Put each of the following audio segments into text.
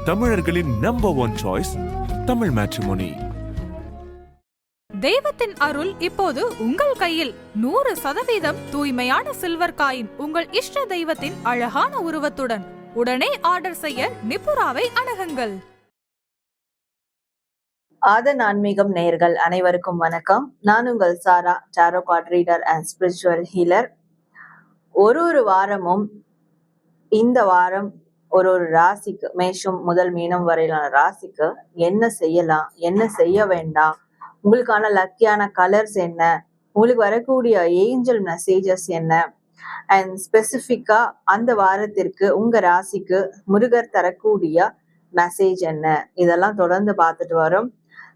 தமிழர்களின் number one choice Tamil matrimony. தெய்வத்தின் அருள் இப்போது உங்கள் கையில். 100% தூய்மையான சில்வர் காயின் உங்கள் இஷ்ட தெய்வத்தின் அழகான உருவத்துடன். உடனே ஆர்டர் செய்ய நிபுராவை அணுகுங்கள். ஆதன் ஆன்மீகம் நேயர்கள் அனைவருக்கும் வணக்கம். நான் உங்கள் Sara, tarot card reader and spiritual healer. ஒரு வாரமும் இந்த வாரம் ஒரு ராசிக்கு, மேஷம் முதல் மீனம் வரையிலான ராசிக்கு என்ன செய்யலாம், என்ன செய்ய வேண்டாம், உங்களுக்கான லக்கியான கலர்ஸ் என்ன, உங்களுக்கு வரக்கூடிய ஏஞ்சல் மெசேஜஸ் என்ன, அண்ட் ஸ்பெசிஃபிக்கா அந்த வாரத்திற்கு உங்க ராசிக்கு முருகர் தரக்கூடிய மெசேஜ் என்ன, இதெல்லாம் தொடர்ந்து பார்த்துட்டு வரும்.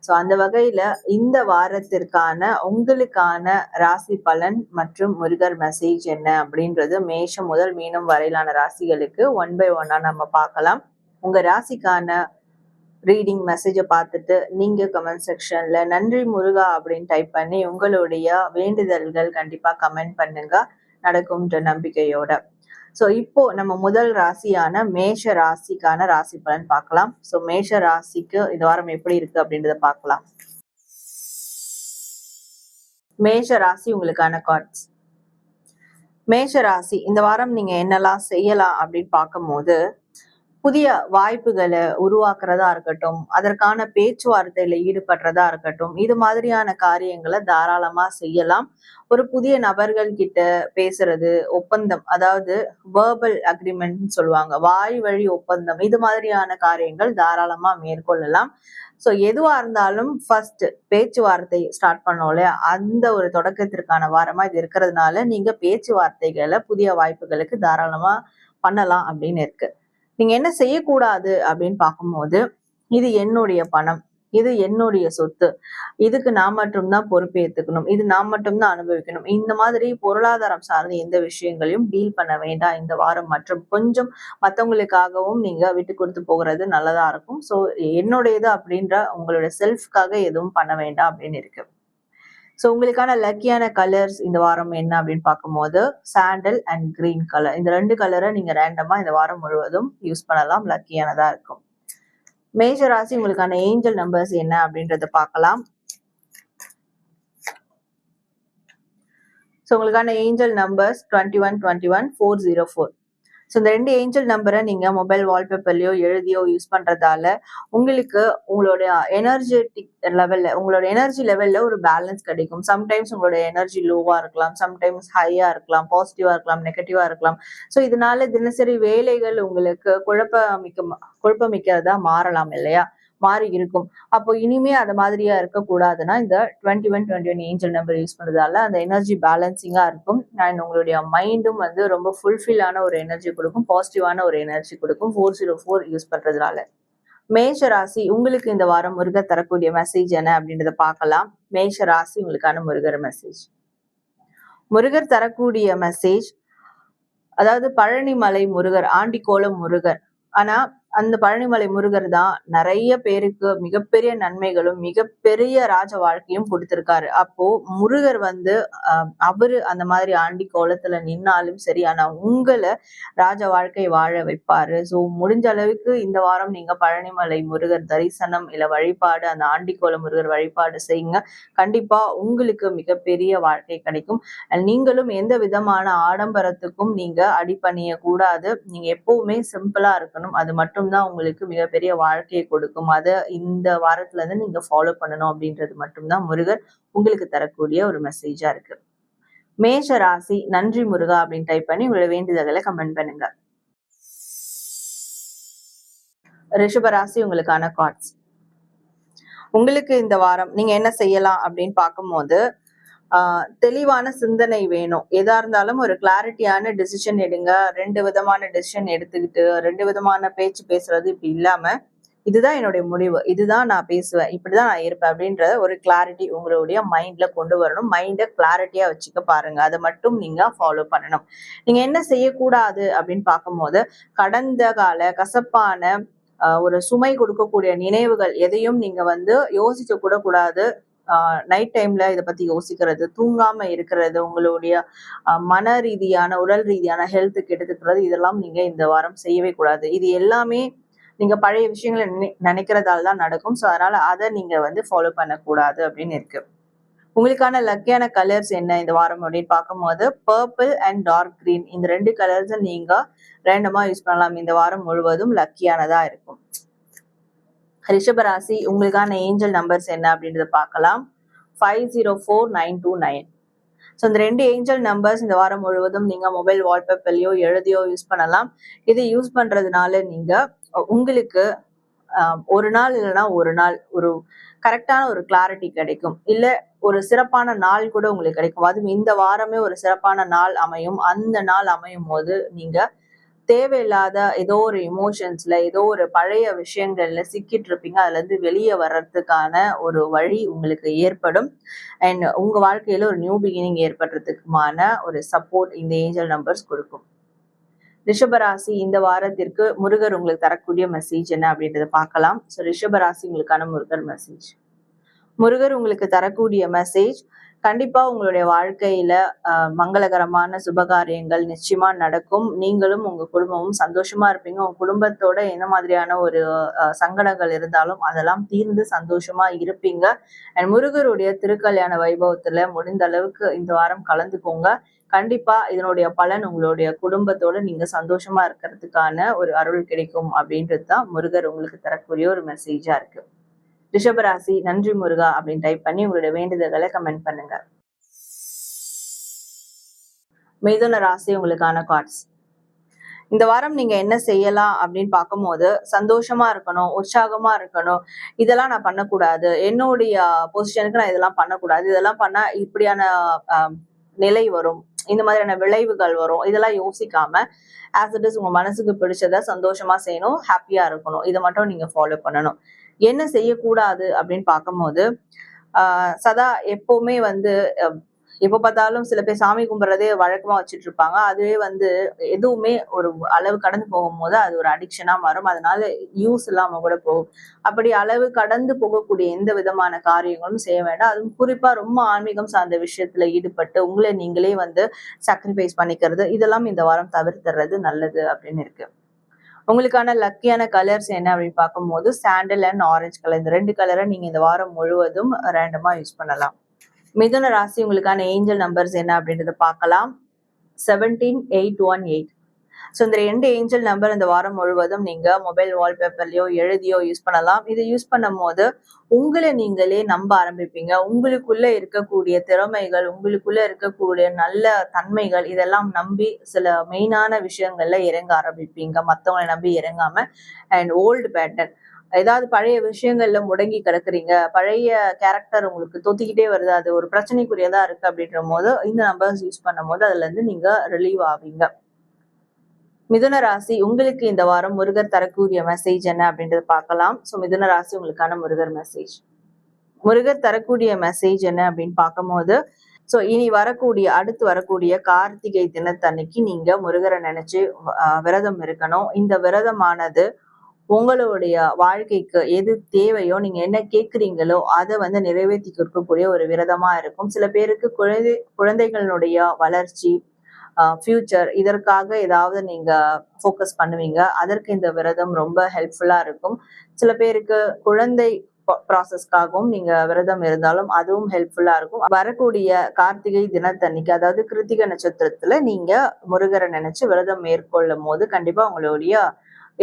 ஸோ அந்த வகையில இந்த வாரத்திற்கான உங்களுக்கான ராசி பலன் மற்றும் முருகர் மெசேஜ் என்ன அப்படின்றது மேஷம் முதல் மீனம் வரையிலான ராசிகளுக்கு 1 by 1 நம்ம பார்க்கலாம். உங்க ராசிக்கான ரீடிங் மெசேஜை பார்த்துட்டு நீங்க கமெண்ட் செக்ஷன்ல நன்றி முருகா அப்படின்னு டைப் பண்ணி உங்களுடைய வேண்டுதல்கள் கண்டிப்பா கமெண்ட் பண்ணுங்க, நடக்கும்ன்ற நம்பிக்கையோட. ஸோ இப்போ நம்ம முதல் ராசியான மேஷ ராசிக்கான ராசி பலன் பார்க்கலாம். ஸோ மேஷ ராசிக்கு இந்த வாரம் எப்படி இருக்கு அப்படின்றத பார்க்கலாம். மேஷ ராசி உங்களுக்கான கார்ட்ஸ். மேஷ ராசி இந்த வாரம் நீங்க என்னெல்லாம் செய்யலாம் அப்படின்னு பார்க்கும்போது, புதிய வாய்ப்புகளை உருவாக்குறதா இருக்கட்டும், அதற்கான பேச்சுவார்த்தையில ஈடுபடுறதா இருக்கட்டும், இது மாதிரியான காரியங்களை தாராளமா செய்யலாம். ஒரு புதிய நபர்கள் கிட்ட பேசுறது, ஒப்பந்தம், அதாவது வேர்பல் அக்ரிமெண்ட் சொல்லுவாங்க, வாய் வழி ஒப்பந்தம், இது மாதிரியான காரியங்கள் தாராளமா மேற்கொள்ளலாம். ஸோ எதுவா இருந்தாலும் ஃபர்ஸ்ட் பேச்சுவார்த்தை ஸ்டார்ட் பண்ணோம் இல்லையா, அந்த ஒரு தொடக்கத்திற்கான வாரமா இது இருக்கிறதுனால நீங்க பேச்சுவார்த்தைகளை புதிய வாய்ப்புகளுக்கு தாராளமா பண்ணலாம் அப்படின்னு இருக்கு. நீங்க என்ன செய்யக்கூடாது அப்படின்னு பார்க்கும்போது, இது என்னுடைய பணம், இது என்னுடைய சொத்து, இதுக்கு நான் மட்டும்தான் பொறுப்பேற்றுக்கணும், இது நான் மட்டும்தான் அனுபவிக்கணும், இந்த மாதிரி பொருளாதாரம் சார்ந்த எந்த விஷயங்களையும் டீல் பண்ண வேண்டாம் இந்த வாரம். மற்றும் கொஞ்சம் மற்றவங்களுக்காகவும் நீங்க விட்டு கொடுத்து போகிறது நல்லதா இருக்கும். ஸோ என்னுடையது அப்படின்ற உங்களுடைய செல்ஃப்காக எதுவும் பண்ண வேண்டாம் அப்படின்னு இருக்கு. ஸோ உங்களுக்கான லக்கியான கலர்ஸ் இந்த வாரம் என்ன அப்படின்னு பார்க்கும்போது, சாண்டல் அண்ட் கிரீன் கலர், இந்த 2 கலரை நீங்க ரேண்டமா இந்த வாரம் முழுவதும் யூஸ் பண்ணலாம், லக்கியானதா இருக்கும். மேஷ ராசி உங்களுக்கான ஏஞ்சல் நம்பர்ஸ் என்ன அப்படின்றத பார்க்கலாம். ஸோ உங்களுக்கான ஏஞ்சல் நம்பர்ஸ் 21 21 404. ஸோ இந்த 2 ஏஞ்சல் நம்பரை நீங்க மொபைல் வால்பேப்பர்லயோ எழுதியோ யூஸ் பண்றதால உங்களுக்கு உங்களுடைய எனர்ஜெட்டிக் லெவல்ல, உங்களோட எனர்ஜி லெவல்ல ஒரு பேலன்ஸ் கிடைக்கும். சம்டைம்ஸ் உங்களோட எனர்ஜி லோவா இருக்கலாம், சம்டைம்ஸ் ஹையா இருக்கலாம், பாசிட்டிவா இருக்கலாம், நெகட்டிவா இருக்கலாம். ஸோ இதனால தினசரி வேலைகள் உங்களுக்கு குழப்பமிக்கிறதா மாறலாம் இல்லையா, மாறி இருக்கும். அப்போ இனிமே அது மாதிரியா இருக்கக்கூடாதுன்னா இந்த 21 21 ஏஞ்சல் நம்பர் யூஸ் பண்றதால அந்த எனர்ஜி பேலன்சிங்கா இருக்கும். அண்ட் உங்களுடைய மைண்டும் ரொம்ப ஃபுல்ஃபில்லான ஒரு எனர்ஜி கொடுக்கும், பாசிட்டிவான ஒரு எனர்ஜி கொடுக்கும் 404 யூஸ் பண்றதுனால. மேஷ ராசி உங்களுக்கு இந்த வாரம் முருகர் தரக்கூடிய மெசேஜ் என்ன அப்படின்றத பார்க்கலாம். மேஷ ராசி உங்களுக்கான முருகர் மெசேஜ். முருகர் தரக்கூடிய மெசேஜ், அதாவது பழனிமலை முருகர், ஆண்டிக்கோலம் முருகர். ஆனா அந்த பழனிமலை முருகர் தான் நிறைய பேருக்கு மிகப்பெரிய நன்மைகளும் மிகப்பெரிய ராஜ வாழ்க்கையும் கொடுத்திருக்காரு. அப்போ முருகர் அவரு அந்த மாதிரி ஆண்டி கோலத்துல நின்னாலும் சரி, ஆனா உங்களை ராஜ வாழ்க்கை வாழ வைப்பாரு. ஸோ முடிஞ்ச அளவுக்கு இந்த வாரம் நீங்க பழனிமலை முருகர் தரிசனம் இல்ல வழிபாடு, அந்த ஆண்டிக்கோல முருகர் வழிபாடு செய்யுங்க. கண்டிப்பா உங்களுக்கு மிகப்பெரிய வாழ்க்கை கிடைக்கும். நீங்களும் எந்த விதமான ஆடம்பரத்துக்கும் நீங்க அடிபணிய கூடாது. நீங்க எப்பவுமே சிம்பிளா இருக்கணும். அது மட்டும் தான் உங்களுக்கு மிகப்பெரிய வாழ்க்கையை கொடுக்கும். அதை இந்த வாரத்துல இருந்து நீங்க ஃபாலோ பண்ணணும் அப்படின்றது மட்டும்தான் முருகர் உங்களுக்கு தரக்கூடிய ஒரு மெசேஜா இருக்கு. மேஷ ராசி நன்றி முருகா அப்படின்னு டைப் பண்ணி உங்களோட வேண்டுதல்களை கமெண்ட் பண்ணுங்க. ரிஷப ராசி உங்களுக்கான கார்ட்ஸ். உங்களுக்கு இந்த வாரம் நீங்க என்ன செய்யலாம் அப்படின்னு பார்க்கும்போது, தெளிவான சிந்தனை வேணும். எதா இருந்தாலும் ஒரு கிளாரிட்டியான டிசிஷன் எடுங்க. 2 விதமான டிசிஷன் எடுத்துக்கிட்டு 2 விதமான பேச்சு பேசுறது இப்படி இல்லாம, இதுதான் என்னுடைய முடிவு, இதுதான் நான் பேசுவேன், இப்படிதான் நான் இருப்பேன் அப்படின்ற ஒரு கிளாரிட்டி உங்களுடைய மைண்ட்ல கொண்டு வரணும். மைண்டை கிளாரிட்டியா வச்சுக்க பாருங்க, அதை மட்டும் நீங்க ஃபாலோ பண்ணணும். நீங்க என்ன செய்யக்கூடாது அப்படின்னு பார்க்கும்போது, கடந்த கால கசப்பான ஒரு சுமை கொடுக்கக்கூடிய நினைவுகள் எதையும் நீங்க யோசிக்க கூட கூடாது. நைட் டைம்ல இதை பத்தி யோசிக்கிறது, தூங்காம இருக்கிறது, உங்களுடைய மன ரீதியான உடல் ரீதியான ஹெல்த்துக்கு எடுத்துக்கிறது, இதெல்லாம் நீங்க இந்த வாரம் செய்யவே கூடாது. இது எல்லாமே நீங்க பழைய விஷயங்களை நினைக்கிறதால தான் நடக்கும். ஸோ அதனால அதை நீங்க வந்து ஃபாலோ பண்ணக்கூடாது அப்படின்னு இருக்கு. உங்களுக்கான லக்கியான கலர்ஸ் என்ன இந்த வாரம் அப்படின்னு பார்க்கும்போது பர்பிள் அண்ட் டார்க் கிரீன், இந்த 2 கலர்ஸ் நீங்க ரேண்டமா யூஸ் பண்ணலாம். இந்த வாரம் முழுவதும் லக்கியானதா இருக்கும். ரிஷபராசி உங்களுக்கான ஏஞ்சல் நம்பர்ஸ் என்ன அப்படின்றத பார்க்கலாம். 504929. ஸோ இந்த 2 ஏஞ்சல் நம்பர்ஸ் இந்த வாரம் முழுவதும் நீங்க மொபைல் வால்பேப்பர்லயோ எழுதியோ யூஸ் பண்ணலாம். இது யூஸ் பண்றதுனால நீங்க உங்களுக்கு ஒரு நாள் இல்லைன்னா ஒரு நாள் ஒரு கரெக்டான ஒரு கிளாரிட்டி கிடைக்கும். இல்ல ஒரு சிறப்பான நாள் கூட உங்களுக்கு கிடைக்கும். அதுவும் இந்த வாரமே ஒரு சிறப்பான நாள் அமையும். அந்த நாள் அமையும் போது நீங்க தேவையில்லாத ஏதோ ஒரு இமோஷன்ஸ்ல ஏதோ ஒரு பழைய விஷயங்கள்ல சிக்கிட்டு இருப்பீங்க. அதுல இருந்து வெளியே வர்றதுக்கான ஒரு வழி உங்களுக்கு ஏற்படும். அண்ட் உங்க வாழ்க்கையில ஒரு நியூ பிகினிங் ஏற்படுறதுக்குமான ஒரு சப்போர்ட் இந்த ஏஞ்சல் நம்பர்ஸ் கொடுக்கும். ரிஷபராசி இந்த வாரத்திற்கு முருகர் உங்களுக்கு தரக்கூடிய மெசேஜ் என்ன அப்படின்றத பார்க்கலாம். ஸோ ரிஷபராசி உங்களுக்கான முருகர் மெசேஜ். முருகர் உங்களுக்கு தரக்கூடிய மெசேஜ், கண்டிப்பா உங்களுடைய வாழ்க்கையில மங்களகரமான சுபகாரியங்கள் நிச்சயமா நடக்கும். நீங்களும் உங்க குடும்பமும் சந்தோஷமா இருப்பீங்க. உங்க குடும்பத்தோட என்ன மாதிரியான ஒரு சங்கடங்கள் இருந்தாலும் அதெல்லாம் தீர்ந்து சந்தோஷமா இருப்பீங்க. அண்ட் முருகருடைய திருக்கல்யாண வைபவத்துல முடிந்த அளவுக்கு இந்த வாரம் கலந்துக்கோங்க. கண்டிப்பா இதனுடைய பலன் உங்களுடைய குடும்பத்தோட நீங்க சந்தோஷமா இருக்கிறதுக்கான ஒரு அருள் கிடைக்கும் அப்படின்றது தான் முருகர் உங்களுக்கு தரக்கூடிய ஒரு மெசேஜா இருக்கு. ரிஷபராசி நன்றி முருகா அப்படின்னு டைப் பண்ணி உங்களுடைய வேண்டுதல்களை கமெண்ட் பண்ணுங்க. மிதுன ராசி உங்களுக்கான கார்ட்ஸ். இந்த வாரம் நீங்க என்ன செய்யலாம் அப்படின்னு பார்க்கும்போது சந்தோஷமா இருக்கணும், உற்சாகமா இருக்கணும். இதெல்லாம் நான் பண்ணக்கூடாது, என்னுடைய பொசிஷனுக்கு நான் இதெல்லாம் பண்ணக்கூடாது, இதெல்லாம் பண்ணா இப்படியான நிலை வரும், இந்த மாதிரியான விளைவுகள் வரும், இதெல்லாம் யோசிக்காம ஆஸ் இட் இஸ் உங்க மனசுக்கு பிடிச்சத சந்தோஷமா செய்யணும், ஹாப்பியா இருக்கணும். இதை மட்டும் நீங்க ஃபாலோ பண்ணணும். என்ன செய்யக்கூடாது அப்படின்னு பார்க்கும்போது சதா எப்பவுமே வந்து எப்ப பார்த்தாலும் சில பேர் சாமி கும்பிட்றதே வழக்கமா வச்சுட்டு இருப்பாங்க. அதுவே வந்து எதுவுமே ஒரு அளவு கடந்து போகும்போது அது ஒரு அடிக்ஷனா மாறும். அதனால யூஸ் இல்லாம கூட போகும். அப்படி அளவு கடந்து போகக்கூடிய எந்த விதமான காரியங்களும் செய்ய வேண்டாம். அதுவும் குறிப்பா ரொம்ப ஆன்மீகம் சார்ந்த விஷயத்துல ஈடுபட்டு உங்களை நீங்களே வந்து சாக்ரிஃபைஸ் பண்ணிக்கிறது, இதெல்லாம் இந்த வாரம் தவிர்த்துறது நல்லது அப்படின்னு இருக்கு. உங்களுக்கான லக்கியான கலர்ஸ் என்ன அப்படின்னு பார்க்கும்போது சாண்டல் அண்ட் ஆரஞ்சு கலர், இந்த 2 கலரை நீங்க இந்த வாரம் முழுவதும் ரேண்டமா யூஸ் பண்ணலாம். மிதுன ராசி உங்களுக்கான ஏஞ்சல் நம்பர்ஸ் என்ன அப்படின்றத பார்க்கலாம். 17818. ஸோ இந்த 2 ஏஞ்சல் நம்பர் இந்த வாரம் முழுவதும் நீங்க மொபைல் வால்பேப்பர்லயோ எழுதியோ யூஸ் பண்ணலாம். இது யூஸ் பண்ணும் போது உங்களை நீங்களே நம்ப ஆரம்பிப்பீங்க. உங்களுக்குள்ள இருக்கக்கூடிய திறமைகள், உங்களுக்குள்ள இருக்கக்கூடிய நல்ல தன்மைகள், இதெல்லாம் நம்பி சில மெயினான விஷயங்கள்ல இறங்க ஆரம்பிப்பீங்க, மத்தவங்களை நம்பி இறங்காம. அண்ட் ஓல்டு பேட்டர்ன், ஏதாவது பழைய விஷயங்கள்ல முடங்கி கிடக்குறீங்க, பழைய கேரக்டர் உங்களுக்கு தொத்திக்கிட்டே வருது, அது ஒரு பிரச்சனைக்குரியதா இருக்கு அப்படின்ற போது இந்த நம்பர்ஸ் யூஸ் பண்ணும் போது அதுல இருந்து நீங்க ரிலீவ் ஆவீங்க. மிதுன ராசி உங்களுக்கு இந்த வாரம் முருகர் தரக்கூடிய மெசேஜ் என்ன அப்படின்றத பார்க்கலாம். ஸோ மிதுன ராசி உங்களுக்கான முருகர் மெசேஜ். முருகர் தரக்கூடிய மெசேஜ் என்ன அப்படின்னு பார்க்கும்போது ஸோ இனி அடுத்து வரக்கூடிய கார்த்திகை தினத்தன்னைக்கு நீங்க முருகரை நினைச்சு விரதம் இருக்கணும். இந்த விரதமானது உங்களுடைய வாழ்க்கைக்கு எது தேவையோ, நீங்க என்ன கேட்குறீங்களோ அதை வந்து நிறைவேற்றி கொடுக்கக்கூடிய ஒரு விரதமா இருக்கும். சில பேருக்கு குழந்தைகளுடைய வளர்ச்சி, ஃபியூச்சர், இதற்காக ஏதாவது நீங்க ஃபோக்கஸ் பண்ணுவீங்க. அதற்கு இந்த விரதம் ரொம்ப ஹெல்ப்ஃபுல்லா இருக்கும். சில பேருக்கு குழந்தை ப்ராசஸ்க்காகவும் நீங்க விரதம் இருந்தாலும் அதுவும் ஹெல்ப்ஃபுல்லா இருக்கும். வரக்கூடிய கார்த்திகை தினத்தன்னைக்கு, அதாவது கிருத்திகை நட்சத்திரத்துல நீங்க முருகரை நினைச்சு விரதம் மேற்கொள்ளும் போது கண்டிப்பா உங்களுடைய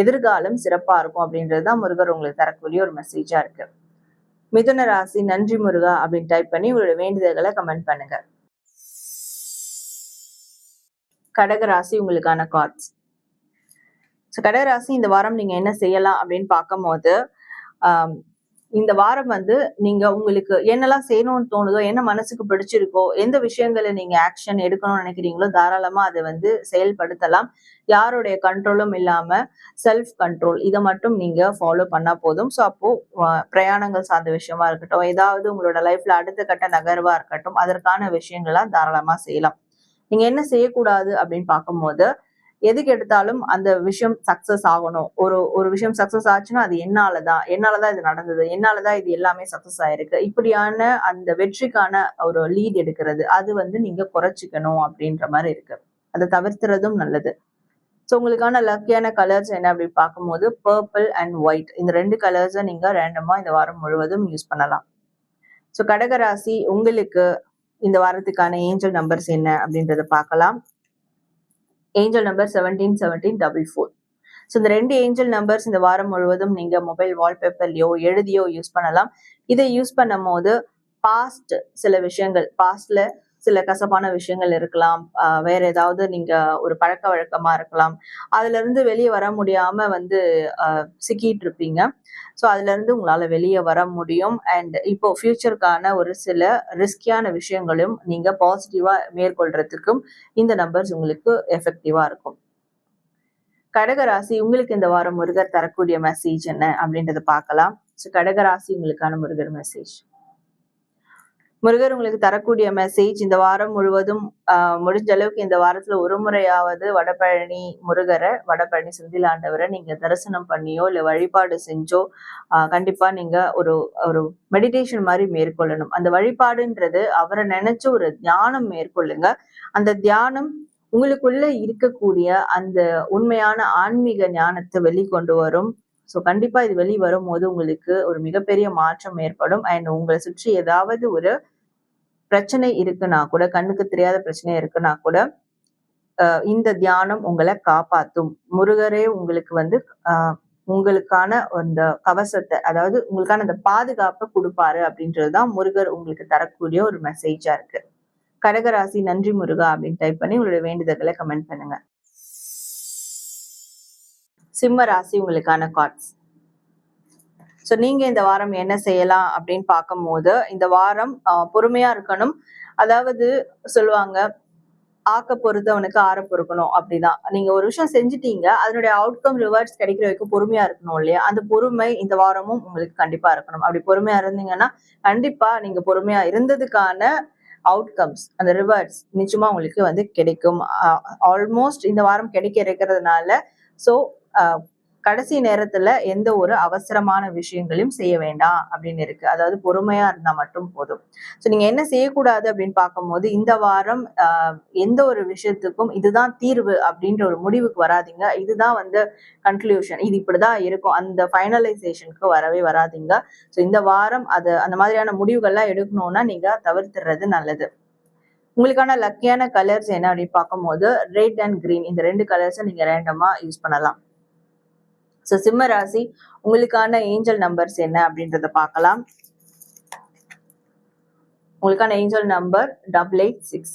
எதிர்காலம் சிறப்பா இருக்கும் அப்படின்றதுதான் முருகர் உங்களுக்கு தரக்கூடிய ஒரு மெசேஜா இருக்கு. மிதுன ராசி நன்றி முருகா அப்படின்னு டைப் பண்ணி உங்களுடைய வேண்டுதல்களை கமெண்ட் பண்ணுங்க. கடகராசி உங்களுக்கான கார்ட்ஸ். கடகராசி இந்த வாரம் நீங்க என்ன செய்யலாம் அப்படின்னு பார்க்கும்போது இந்த வாரம் வந்து நீங்க உங்களுக்கு என்னெல்லாம் செய்யணும்னு தோணுதோ, என்ன மனசுக்கு பிடிச்சிருக்கோ, எந்த விஷயங்களை நீங்க ஆக்ஷன் எடுக்கணும்னு நினைக்கிறீங்களோ தாராளமா அதை வந்து செயல்படுத்தலாம். யாருடைய கண்ட்ரோலும் இல்லாம செல்ஃப் கண்ட்ரோல், இதை மட்டும் நீங்க ஃபாலோ பண்ணா போதும். ஸோ அப்போ பிரயாணங்கள் சார்ந்த விஷயமா இருக்கட்டும், ஏதாவது உங்களோட லைஃப்ல அடுத்த கட்ட நகர்வா இருக்கட்டும், அதற்கான விஷயங்கள்லாம் தாராளமா செய்யலாம். நீங்க என்ன செய்யக்கூடாது அப்படின்னு பார்க்கும்போது எதுக்கு எடுத்தாலும் அந்த விஷயம் சக்சஸ் ஆகணும். ஒரு விஷயம் சக்சஸ் ஆச்சுன்னா அது என்னாலதான் இது நடந்தது, என்னாலதான் இது எல்லாமே சக்சஸ் ஆயிருக்கு, இப்படியான அந்த வெற்றிக்கான ஒரு லீட் எடுக்கிறது அது வந்து நீங்க குறைச்சிக்கணும் அப்படின்ற மாதிரி இருக்கு. அதை தவிர்த்துறதும் நல்லது. ஸோ உங்களுக்கான லக்கியான கலர்ஸ் என்ன அப்படின்னு பார்க்கும்போது பர்பிள் அண்ட் ஒயிட், இந்த 2 கலர்ஸை நீங்க ரேண்டமா இந்த வாரம் முழுவதும் யூஸ் பண்ணலாம். ஸோ கடகராசி உங்களுக்கு இந்த வாரத்துக்கான ஏஞ்சல் நம்பர்ஸ் என்ன அப்படின்றத பார்க்கலாம். Angel number 171744. ஸோ இந்த 2 ஏஞ்சல் நம்பர்ஸ் இந்த வாரம் முழுவதும் நீங்க மொபைல் வால்பேப்பர்லயோ எழுதியோ யூஸ் பண்ணலாம். இதை யூஸ் பண்ணும் போது பாஸ்ட் சில விஷயங்கள், பாஸ்ட்ல சில கசப்பான விஷயங்கள் இருக்கலாம், வேற ஏதாவது நீங்க ஒரு பழக்க வழக்கமா இருக்கலாம், அதுல இருந்து வெளியே வர முடியாம சிக்கிட்டு இருப்பீங்க. ஸோ அதுல இருந்து உங்களால வெளியே வர முடியும். அண்ட் இப்போ ஃபியூச்சருக்கான ஒரு சில ரிஸ்கியான விஷயங்களும் நீங்க பாசிட்டிவா மேற்கொள்றதுக்கும் இந்த நம்பர்ஸ் உங்களுக்கு எஃபெக்டிவா இருக்கும். கடகராசி உங்களுக்கு இந்த வாரம் முருகர் தரக்கூடிய மெசேஜ் என்ன அப்படின்றத பார்க்கலாம். ஸோ கடகராசி உங்களுக்கான முருகர் மெசேஜ். முருகர் உங்களுக்கு தரக்கூடிய மெசேஜ், இந்த வாரம் முழுவதும் முடிஞ்ச அளவுக்கு இந்த வாரத்துல ஒரு முறையாவது வடபழனி முருகரை, வடபழனி செந்திலாண்டவரை நீங்க தரிசனம் பண்ணியோ இல்ல வழிபாடு செஞ்சோ கண்டிப்பா நீங்க ஒரு ஒரு மெடிடேஷன் மாதிரி மேற்கொள்ளணும். அந்த வழிபாடுன்றது அவரை நினைச்சு ஒரு தியானம் மேற்கொள்ளுங்க. அந்த தியானம் உங்களுக்குள்ள இருக்கக்கூடிய அந்த உண்மையான ஆன்மீக ஞானத்தை வெளிக்கொண்டு வரும். ஸோ கண்டிப்பா இது வெளி வரும்போது உங்களுக்கு ஒரு மிகப்பெரிய மாற்றம் ஏற்படும். அண்ட் உங்களை சுற்றி ஏதாவது ஒரு பிரச்சனை இருக்குன்னா கூட, கண்ணுக்கு தெரியாத பிரச்சனை இருக்குன்னா கூட இந்த தியானம் உங்களை காப்பாத்தும். முருகரே உங்களுக்கு உங்களுக்கான அந்த கவசத்தை, அதாவது உங்களுக்கான அந்த பாதுகாப்பை கொடுப்பாரு அப்படின்றதுதான் முருகர் உங்களுக்கு தரக்கூடிய ஒரு மெசேஜா இருக்கு. கடகராசி நன்றி முருகா அப்படின்னு டைப் பண்ணி உங்களுடைய வேண்டுதல்களை கமெண்ட் பண்ணுங்க. சிம்ம ராசி உங்களுக்கான கார்ட்ஸ். ஸோ நீங்க இந்த வாரம் என்ன செய்யலாம் அப்படின்னு பார்க்கும்போது, இந்த வாரம் பொறுமையா இருக்கணும். அதாவது சொல்லுவாங்க, ஆக்க பொறுத்தவனுக்கு ஆற பொறுக்கணும். அப்படிதான். நீங்க ஒரு விஷயம் செஞ்சுட்டீங்க, அதனுடைய அவுட்கம் ரிவார்ட்ஸ் கிடைக்கிற வரைக்கும் பொறுமையா இருக்கணும் இல்லையா? அந்த பொறுமை இந்த வாரமும் உங்களுக்கு கண்டிப்பா இருக்கணும். அப்படி பொறுமையா இருந்தீங்கன்னா கண்டிப்பா நீங்க பொறுமையா இருந்ததுக்கான அவுட்கம்ஸ், அந்த ரிவார்ட்ஸ் நிச்சயமா உங்களுக்கு கிடைக்கும். ஆல்மோஸ்ட் இந்த வாரம் கிடைக்க இருக்கிறதுனால ஸோ கடைசி நேரத்துல எந்த ஒரு அவசரமான விஷயங்களையும் செய்ய வேண்டாம் அப்படின்னு இருக்கு. அதாவது பொறுமையா இருந்தா மட்டும் போதும். ஸோ நீங்க என்ன செய்யக்கூடாது அப்படின்னு பார்க்கும்போது, இந்த வாரம் எந்த ஒரு விஷயத்துக்கும் இதுதான் தீர்வு அப்படின்ற ஒரு முடிவுக்கு வராதிங்க. இதுதான் கன்க்ளூஷன், இது இப்படிதான் இருக்கும், அந்த ஃபைனலைசேஷனுக்கு வரவே வராதிங்க. ஸோ இந்த வாரம் அந்த மாதிரியான முடிவுகள்லாம் எடுக்கணும்னா நீங்க தவிர்த்துறது நல்லது. உங்களுக்கான லக்கியான கலர்ஸ் என்ன அப்படின்னு பார்க்கும்போது ரெட் அண்ட் கிரீன், இந்த 2 கலர்ஸை நீங்க ரேண்டமா யூஸ் பண்ணலாம். ஸோ சிம்ம ராசி உங்களுக்கான ஏஞ்சல் நம்பர்ஸ் என்ன அப்படின்றத பார்க்கலாம். உங்களுக்கான ஏஞ்சல் நம்பர் 886.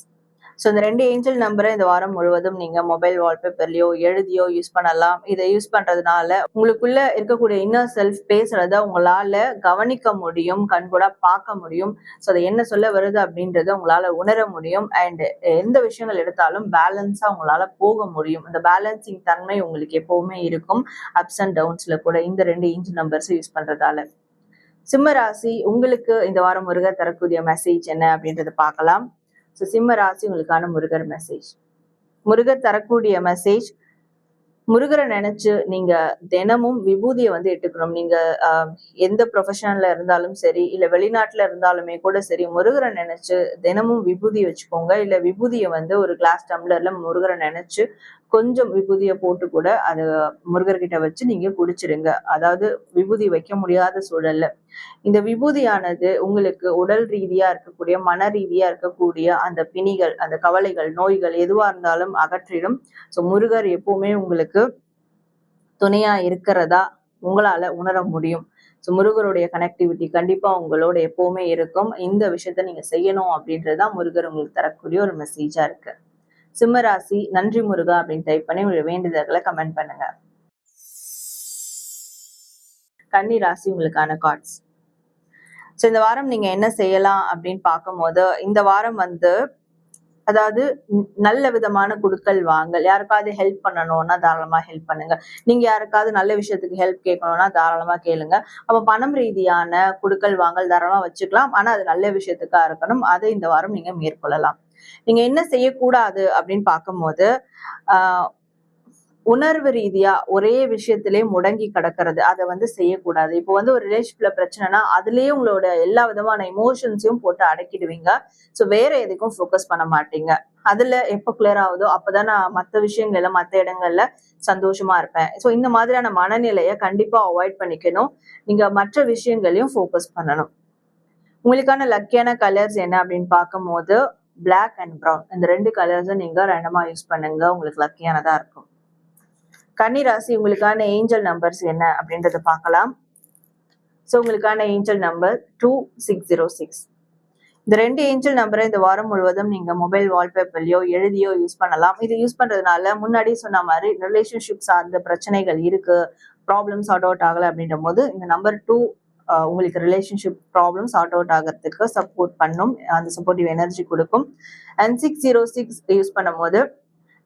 ஸோ இந்த 2 ஏஞ்சல் நம்பரை இந்த வாரம் முழுவதும் நீங்க மொபைல் வால்பேப்பர்லயோ எழுதியோ யூஸ் பண்ணலாம். இதை யூஸ் பண்றதுனால உங்களுக்குள்ள இருக்கக்கூடிய இன்னர் செல்ஃப் பேசுறத உங்களால கவனிக்க முடியும், கண்கூட பார்க்க முடியும். ஸோ அதை என்ன சொல்ல வருது அப்படின்றத உங்களால உணர முடியும். அண்ட் எந்த விஷயங்கள் எடுத்தாலும் பேலன்ஸா உங்களால போக முடியும். அந்த பேலன்சிங் தன்மை உங்களுக்கு எப்பவுமே இருக்கும், அப்ஸ் அண்ட் டவுன்ஸ்ல கூட, இந்த 2 ஏஞ்சல் நம்பர்ஸ் யூஸ் பண்றதால. சிம்ம ராசி உங்களுக்கு இந்த வாரம் முருகர் தரக்கூடிய மெசேஜ் என்ன அப்படின்றத பார்க்கலாம். ஸோ சிம்ம ராசி உங்களுக்கான முருகர் மெசேஜ். முருகர் தரக்கூடிய மெசேஜ், முருகரை நினைச்சு நீங்க தினமும் விபூதியை இட்டுக்கணும். நீங்க எந்த ப்ரொஃபஷனல்ல இருந்தாலும் சரி, இல்ல வெளிநாட்டுல இருந்தாலுமே கூட சரி, முருகரை நினைச்சு தினமும் விபூதி வச்சுக்கோங்க. இல்ல விபூதியை ஒரு கிளாஸ் டம்ளர்ல முருகரை நினைச்சு கொஞ்சம் விபூதியை போட்டு கூட அது முருகர்கிட்ட வச்சு நீங்க குடிச்சிருங்க. அதாவது விபூதி வைக்க முடியாத சூழல்ல இந்த விபூதியானது உங்களுக்கு உடல் ரீதியா இருக்கக்கூடிய, மன ரீதியா இருக்கக்கூடிய அந்த பிணிகள், அந்த கவலைகள், நோய்கள் எதுவா இருந்தாலும் அகற்றிடும். ஸோ முருகர் எப்பவுமே உங்களுக்கு துணையா இருக்கிறதா உங்களால உணர முடியும். ஸோ முருகருடைய கனெக்டிவிட்டி கண்டிப்பா உங்களோட எப்பவுமே இருக்கும். இந்த விஷயத்த நீங்க செய்யணும் அப்படின்றதுதான் முருகர் உங்களுக்கு தரக்கூடிய ஒரு மெசேஜா இருக்கு. சிம்மராசி நன்றி முருகா அப்படின்னு டைப் பண்ணி உங்களுடைய வேண்டுதல்களை கமெண்ட் பண்ணுங்க. கன்னி ராசி உங்களுக்கான கார்ட்ஸ். ஸோ இந்த வாரம் நீங்க என்ன செய்யலாம் அப்படின்னு பார்க்கும்போது, இந்த வாரம் அதாவது நல்ல விதமான குடுக்கல் வாங்கல், யாருக்காவது ஹெல்ப் பண்ணணும்னா தாராளமா ஹெல்ப் பண்ணுங்க. நீங்க யாருக்காவது நல்ல விஷயத்துக்கு ஹெல்ப் கேட்கணும்னா தாராளமா கேளுங்க. அப்ப பணம் ரீதியான குடுக்கல் வாங்கல் தாராளமா வச்சுக்கலாம். ஆனா அது நல்ல விஷயத்துக்கா இருக்கணும். அதை இந்த வாரம் நீங்க மேற்கொள்ளலாம். நீங்க என்ன செய்யக்கூடாது அப்படின்னு பார்க்கும்போது, உணர்வு ரீதியா ஒரே விஷயத்திலே முடங்கி கிடக்கிறது, அதை செய்யக்கூடாது. இப்போ ஒரு ரிலேஷன்ஷிப்ல பிரச்சனைனா அதுலயே உங்களோட எல்லா விதமான எமோஷன்ஸையும் போட்டு அடக்கிடுவீங்க. ஸோ வேற எதுக்கும் ஃபோக்கஸ் பண்ண மாட்டீங்க. அதுல எப்ப கிளியர் ஆகுதோ அப்பதான் நான் மற்ற விஷயங்கள்ல மற்ற இடங்கள்ல சந்தோஷமா இருப்பேன். ஸோ இந்த மாதிரியான மனநிலையை கண்டிப்பா அவாய்ட் பண்ணிக்கணும். நீங்க மற்ற விஷயங்களையும் ஃபோக்கஸ் பண்ணணும். உங்களுக்கான லக்கியான கலர்ஸ் என்ன அப்படின்னு பார்க்கும்போது பிளாக் அண்ட் ப்ரௌன், இந்த 2 கலர்ஸும் நீங்க ரேண்டமா யூஸ் பண்ணுங்க, உங்களுக்கு லக்கியானதா இருக்கும். கன்னி ராசி, உங்களுக்கான ஏஞ்சல் நம்பர்ஸ் என்ன அப்படின்றத பார்க்கலாம். ஸோ உங்களுக்கான ஏஞ்சல் நம்பர் 2606. இந்த 2 ஏஞ்சல் நம்பரை இந்த வாரம் முழுவதும் நீங்க மொபைல் வால்பேப்பர்லயோ எழுதியோ யூஸ் பண்ணலாம். இது யூஸ் பண்றதுனால முன்னாடியே சொன்ன மாதிரி ரிலேஷன்ஷிப் சார்ந்த பிரச்சனைகள் இருக்கு, ப்ராப்ளம் சார்ட் அவுட் ஆகல அப்படின்ற போது இந்த நம்பர் 2 உங்களுக்கு ரிலேஷன்ஷிப் ப்ராப்ளம் சார்ட் அவுட் ஆகிறதுக்கு சப்போர்ட் பண்ணும், அந்த சப்போர்ட்டிவ் எனர்ஜி கொடுக்கும். அண்ட் 606 யூஸ் பண்ணும் போது